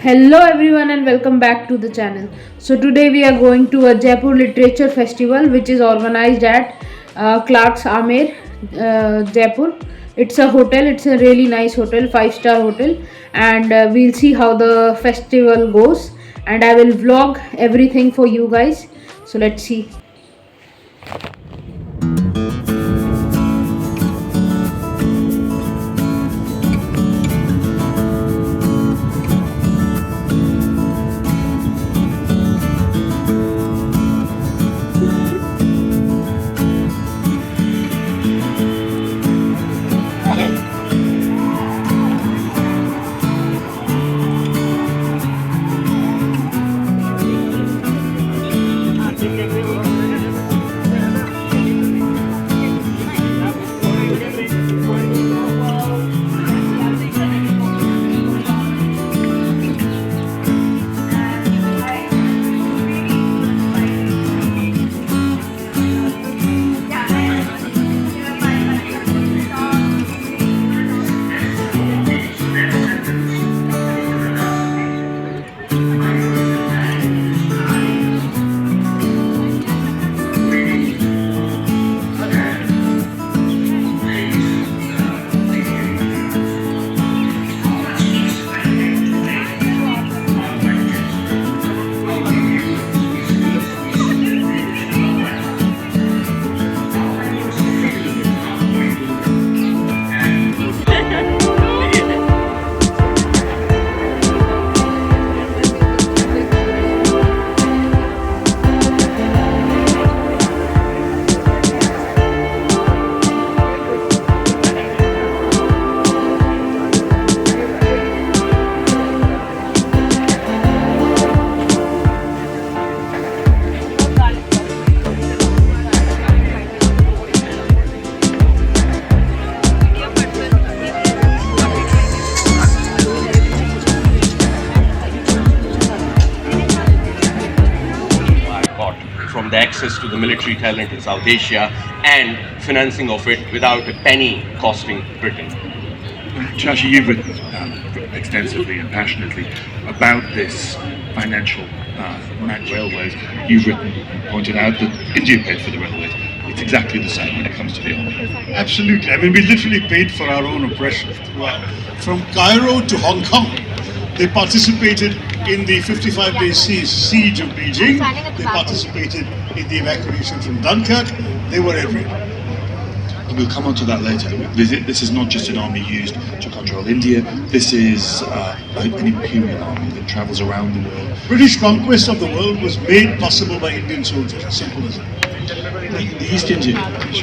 Hello everyone and welcome back to the channel. So today we are going to a Jaipur Literature Festival which is organized at Clark's Amer, Jaipur. It's a hotel, it's a really nice hotel, 5-star hotel, and we'll see how the festival goes, and I will vlog everything for you guys. So let's see. From the access to the military talent in South Asia and financing of it without a penny costing Britain. Shashi, you've written extensively and passionately about this financial magic. Railways. You've written and pointed out that India paid for the railways. It's exactly the same when it comes to the army. Absolutely. I mean, we literally paid for our own oppression. From Cairo to Hong Kong, they participated in the 55-day siege of Beijing. They participated in the evacuation from Dunkirk. They were everywhere. We'll come on to that later. This is not just an army used to control India. This is an imperial army that travels around the world. British conquest of the world was made possible by Indian soldiers. As simple as that. The East India Company.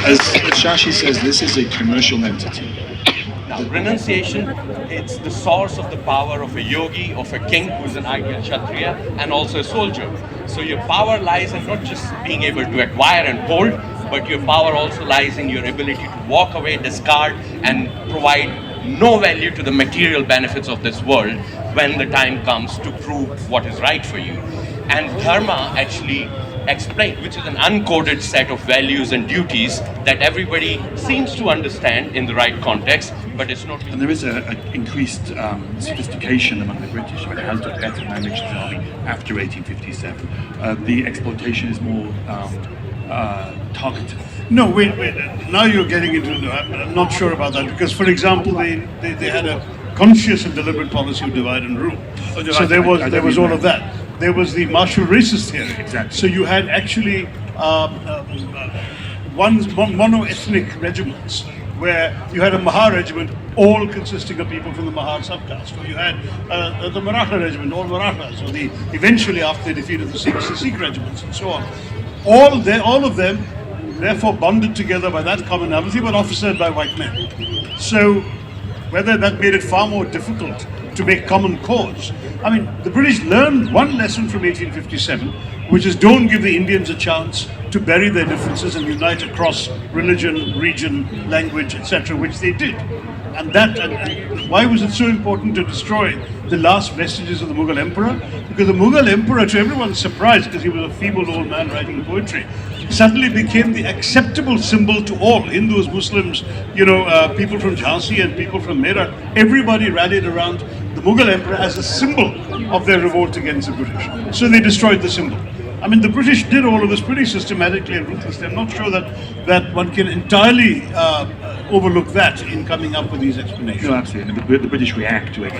As Shashi says, this is a commercial entity. Now, renunciation, it's the source of the power of a yogi, of a king who's an ideal Kshatriya, and also a soldier. So your power lies in not just being able to acquire and hold, but your power also lies in your ability to walk away, discard, and provide no value to the material benefits of this world when the time comes to prove what is right for you. And Dharma actually explained, which is an uncoded set of values and duties that everybody seems to understand in the right context, but it's not. And there is an increased sophistication among the British. I mean, how to better manage the army after 1857. The exploitation is more targeted. No, wait. Now you're getting into. I'm not sure about that because, for example, they had a conscious and deliberate policy of divide and rule. So there was all of that. There was the martial racist theory. Exactly. So you had actually mono-ethnic regiments where you had a Mahar regiment, all consisting of people from the Mahar subcaste, or you had the Maratha regiment, all Marathas, or eventually after they defeated the Sikh regiments and so on. All of them, therefore bonded together by that commonality, but officered by white men. So whether that made it far more difficult to make common cause. I mean, the British learned one lesson from 1857, which is don't give the Indians a chance to bury their differences and unite across religion, region, language, etc., which they did. And why was it so important to destroy the last vestiges of the Mughal emperor? Because the Mughal emperor, to everyone's surprise, because he was a feeble old man writing poetry, suddenly became the acceptable symbol to all Hindus, Muslims, people from Jhansi and people from Meerut. Everybody rallied around the Mughal emperor as a symbol of their revolt against the British. So they destroyed the symbol. I mean, the British did all of this pretty systematically and ruthlessly. I'm not sure that one can entirely overlook that in coming up with these explanations. No, absolutely. The British react to it.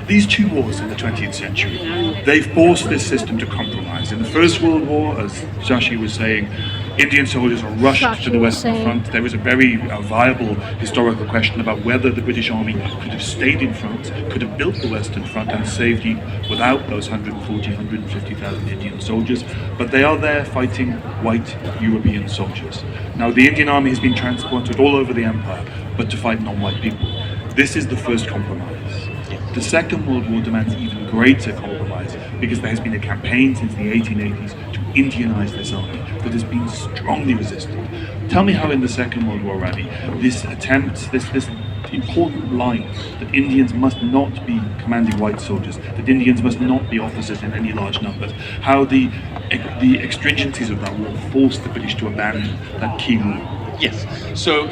These two wars in the 20th century, they forced this system to compromise. In the First World War, as Shashi was saying, Indian soldiers are rushed to the Western Front. There was a very viable historical question about whether the British Army could have stayed in front, could have built the Western Front and saved it without those 150,000 Indian soldiers. But they are there fighting white European soldiers. Now, the Indian Army has been transported all over the empire, but to fight non-white people. This is the first compromise. The Second World War demands even greater compromise because there has been a campaign since the 1880s to Indianize this army that has been strongly resisted. Tell me how in the Second World War, Ravi, this attempt, this important line that Indians must not be commanding white soldiers, that Indians must not be officers in any large numbers, how the extringencies of that war forced the British to abandon that key rule. Yes. So